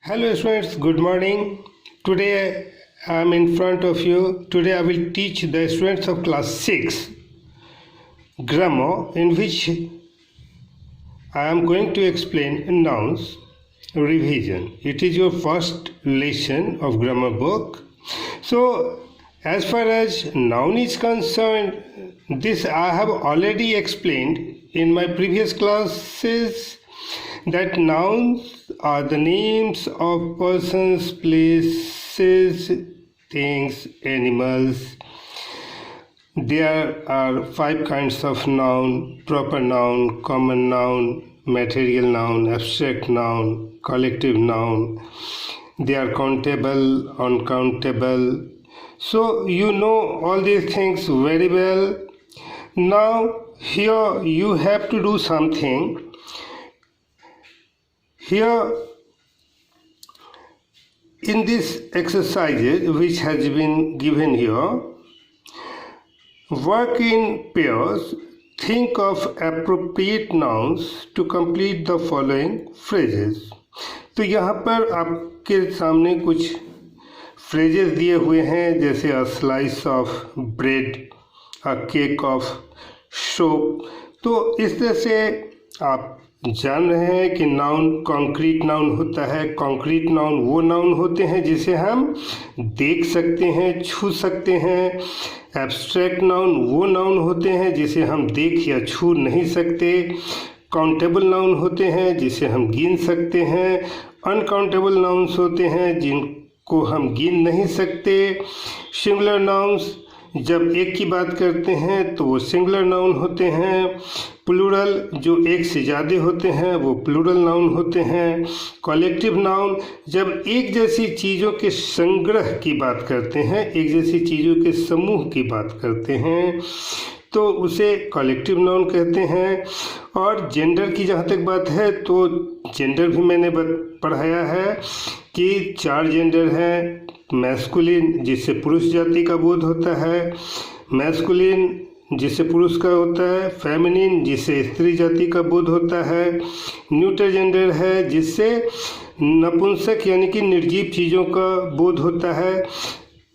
Hello students, good morning. Today I am in front of you. Today I will teach the students of class 6 grammar, in which I am going to explain nouns revision. It is your first lesson of grammar book. So as far as noun is concerned, this I have already explained in my previous classes, that nouns are the names of persons, places, things, animals. There are 5 kinds of noun: proper noun, common noun, material noun, abstract noun, collective noun. They are countable, uncountable. So you know all these things very well. Now here you have to do something. Here in this exercise which has been given here, work in pairs. Think of appropriate nouns to complete the following phrases. तो यहाँ पर आपके सामने कुछ phrases दिए हुए हैं, जैसे a slice of bread, a cake of soap. तो इस तरह से आप जान रहे हैं कि नाउन कॉन्क्रीट नाउन होता है. कॉन्क्रीट नाउन वो नाउन होते हैं जिसे हम देख सकते हैं, छू सकते हैं. एब्स्ट्रैक्ट नाउन वो नाउन होते हैं जिसे हम देख या छू नहीं सकते. काउंटेबल नाउन होते हैं जिसे हम गिन सकते हैं. अनकाउंटेबल नाउन्स होते हैं जिनको हम गिन नहीं सकते. सिंगुलर नाउन्स जब एक की बात करते हैं तो वो सिंगुलर नाउन होते हैं. प्लूरल जो एक से ज़्यादा होते हैं वो प्लूरल नाउन होते हैं. कलेक्टिव नाउन जब एक जैसी चीज़ों के संग्रह की बात करते हैं, एक जैसी चीज़ों के समूह की बात करते हैं, तो उसे कलेक्टिव नाउन कहते हैं. और जेंडर की जहाँ तक बात है तो जेंडर भी मैंने पढ़ाया है कि 4 जेंडर हैं. मैस्कुलिन जिससे पुरुष जाति का बोध होता है, मैस्कुलिन जिससे पुरुष का होता है, फेमिनिन जिससे स्त्री जाति का बोध होता है, न्यूटर जेंडर है जिससे नपुंसक यानी कि निर्जीव चीज़ों का बोध होता है.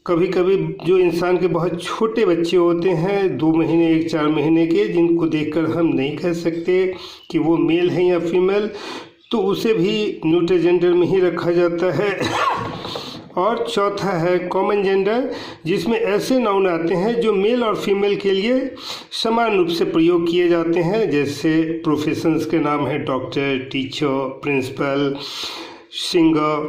कभी कभी जो इंसान के बहुत छोटे बच्चे होते हैं, 2 महीने 4 महीने के, जिनको देखकर हम नहीं कह सकते कि वो मेल है या फीमेल, तो उसे भी न्यूटर जेंडर में ही रखा जाता है. और चौथा है कॉमन जेंडर, जिसमें ऐसे नाउन आते हैं जो मेल और फीमेल के लिए समान रूप से प्रयोग किए जाते हैं. जैसे प्रोफेशंस के नाम हैं doctor, teacher, principal, singer,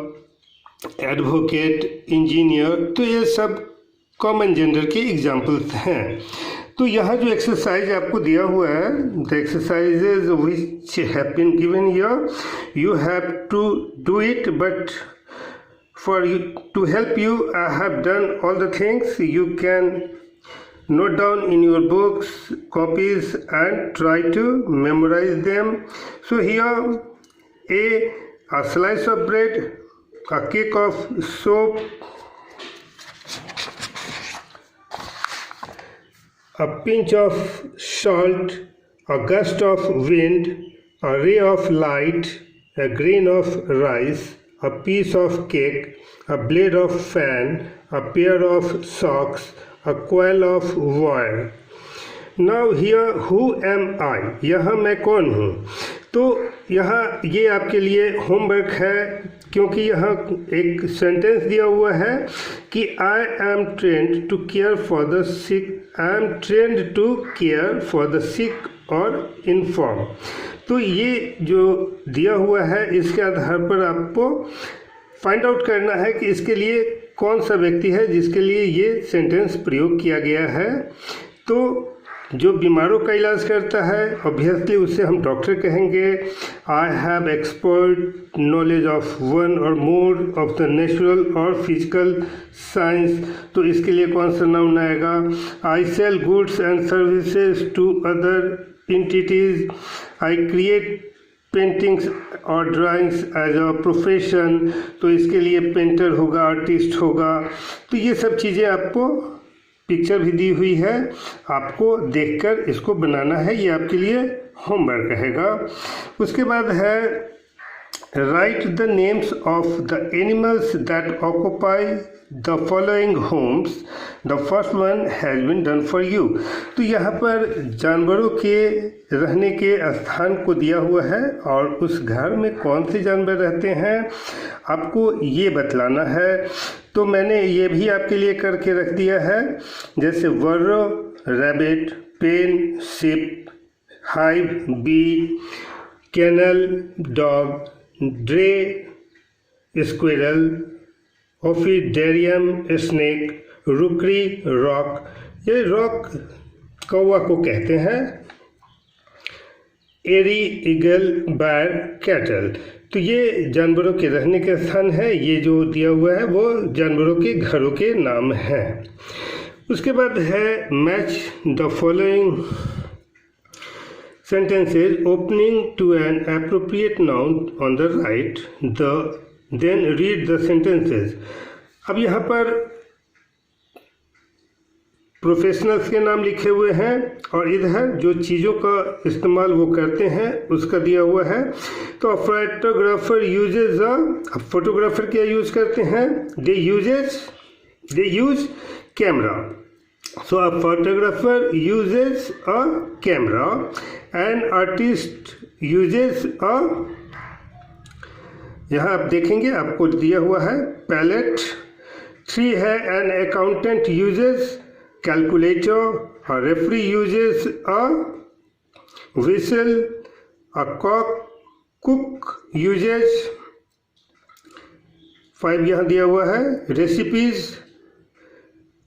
advocate, engineer. तो ये सब कॉमन जेंडर के एग्जाम्पल्स हैं. तो यहाँ जो एक्सरसाइज आपको दिया हुआ है, the exercises which have been given here, you have to do it. But for you, to help you, I have done all the things. You can note down in your books, copies, and try to memorize them. So here a slice of bread, a cake of soap, a pinch of salt, a gust of wind, a ray of light, a grain of rice, a piece of cake, a blade of fan, a pair of socks, a coil of wire. Now here who am I? यहाँ मैं कौन हूँ? तो यहाँ ये आपके लिए homework है, क्योंकि यहाँ एक सेंटेंस दिया हुआ है कि I am trained to care for the sick. I am trained to care for the sick और इन्फॉर्म. तो ये जो दिया हुआ है, इसके आधार पर आपको फाइंड आउट करना है कि इसके लिए कौन सा व्यक्ति है जिसके लिए ये सेंटेंस प्रयोग किया गया है. तो जो बीमारों का इलाज करता है, ऑब्वियसली उससे हम डॉक्टर कहेंगे. I have expert knowledge of one or more of the natural or physical science. तो इसके लिए कौन सा नाउन आएगा? I sell goods and services to other entities. I create paintings or drawings as a profession. तो इसके लिए painter होगा, आर्टिस्ट होगा. तो ये सब चीज़ें आपको पिक्चर भी दी हुई है, आपको देखकर इसको बनाना है. ये आपके लिए होमवर्क रहेगा. उसके बाद है Write the names of the animals that occupy the following homes. The first one has been done for you. तो यहाँ पर जानवरों के रहने के स्थान को दिया हुआ है और उस घर में कौन से जानवर रहते हैं आपको ये बतलाना है। तो मैंने ये भी आपके लिए करके रख दिया है, जैसे burrow, rabbit, pen, sheep, hive, bee, kennel, dog, drey, squirrel, ophidarium, snake, rookery, rook. ये रॉक कौवा को कहते हैं। Aerie, eagle, byre, cattle. तो ये जानवरों के रहने के स्थान है। ये जो दिया हुआ है वो जानवरों के घरों के नाम हैं। उसके बाद है match the following sentences opening to an appropriate noun on the right, then read the sentences. अब यहाँ पर प्रोफेशनल्स के नाम लिखे हुए हैं और इधर जो चीज़ों का इस्तेमाल वो करते हैं उसका दिया हुआ है। तो फोटोग्राफर यूजेज अब फोटोग्राफर क्या यूज करते हैं? They use camera. So a photographer uses a camera, an artist uses a, यहाँ आप देखेंगे आपको दिया हुआ है पैलेट। 3 है an accountant uses calculator, a referee uses a whistle, a cook uses 5 यहाँ दिया हुआ है recipes,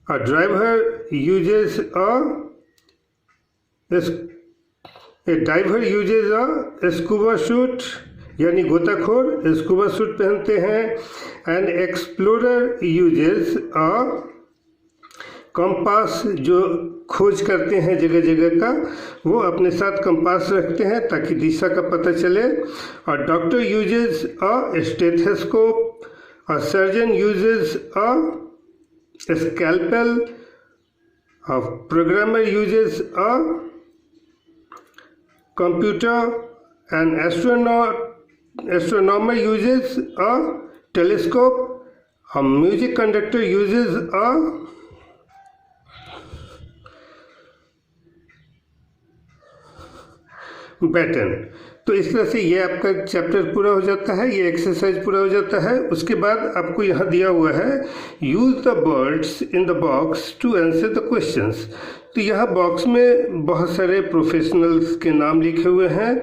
a driver uses a scuba suit, यानी गोताखोर स्कूबा सूट पहनते हैं। And explorer uses a compass, जो खोज करते हैं जगह जगह का वो अपने साथ कंपास रखते हैं ताकि दिशा का पता चले। और doctor uses a stethoscope, a surgeon uses a scalpel, a programmer uses a computer, an astronomer uses a telescope, a music conductor uses a baton। तो इस तरह से ये आपका चैप्टर पूरा हो जाता है, ये एक्सरसाइज पूरा हो जाता है। उसके बाद आपको यहाँ दिया हुआ है use the words in the box to answer the questions. तो यहाँ बॉक्स में बहुत सारे प्रोफेशनल्स के नाम लिखे हुए हैं।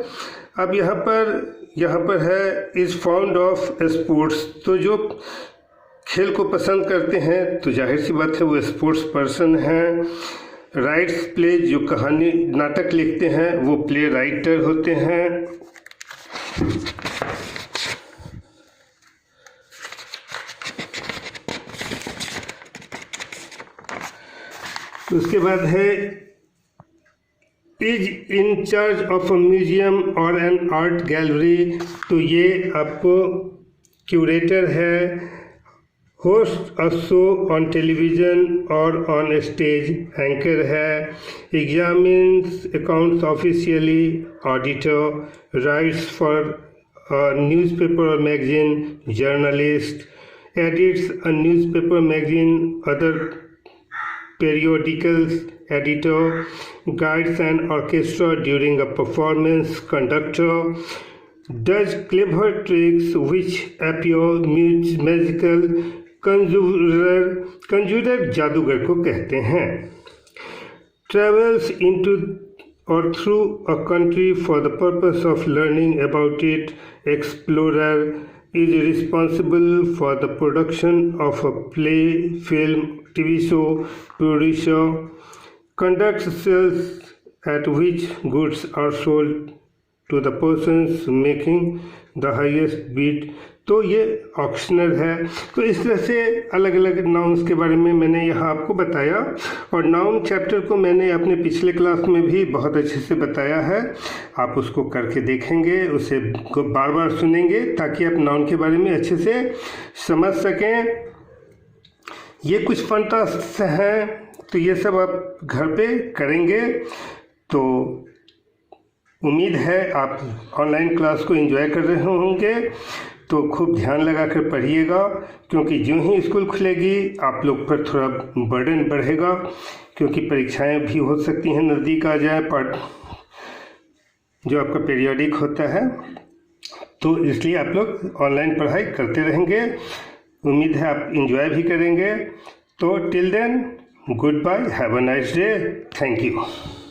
अब यहाँ पर है इज़ फाउंड ऑफ स्पोर्ट्स। तो जो खेल को पसंद करते हैं तो जाहिर सी बात है वो स्पोर्ट्स पर्सन हैं। राइट्स प्ले, जो कहानी नाटक लिखते हैं वो प्ले राइटर होते हैं। उसके बाद है is in charge of a museum or an art gallery. तो ये आपको क्यूरेटर है। Host a show on television or on stage, anchor है। Examines accounts officially, auditor. Writes for newspaper or magazine, journalist. Edits a newspaper, magazine, other periodicals, editor. Guides an orchestra during a performance, conductor. Does clever tricks which appear magical, conjurer जादूगर को कहते हैं। Travels into or through a country for the purpose of learning about it, explorer. Is responsible for the production of a play, film, TV show, producer. Conducts sales at which goods are sold to the persons making the highest bid. तो ये auctioneer है। तो इस तरह से अलग अलग nouns के बारे में मैंने यहाँ आपको बताया और नाउन चैप्टर को मैंने अपने पिछले क्लास में भी बहुत अच्छे से बताया है। आप उसको करके देखेंगे, उसे बार बार सुनेंगे ताकि आप नाउन के बारे में अच्छे से समझ सकें। ये कुछ फन टास्क हैं, तो ये सब आप घर पे करेंगे। तो उम्मीद है आप ऑनलाइन क्लास को एंजॉय कर रहे होंगे। तो खूब ध्यान लगा कर पढ़िएगा, क्योंकि जो ही स्कूल खुलेगी आप लोग पर थोड़ा बर्डन बढ़ेगा, क्योंकि परीक्षाएं भी हो सकती हैं, नज़दीक आ जाए पार्ट जो आपका पीरियोडिक होता है। तो इसलिए आप लोग ऑनलाइन पढ़ाई करते रहेंगे। उम्मीद है आप एंजॉय भी करेंगे। तो till then, good bye, have a nice day, thank you.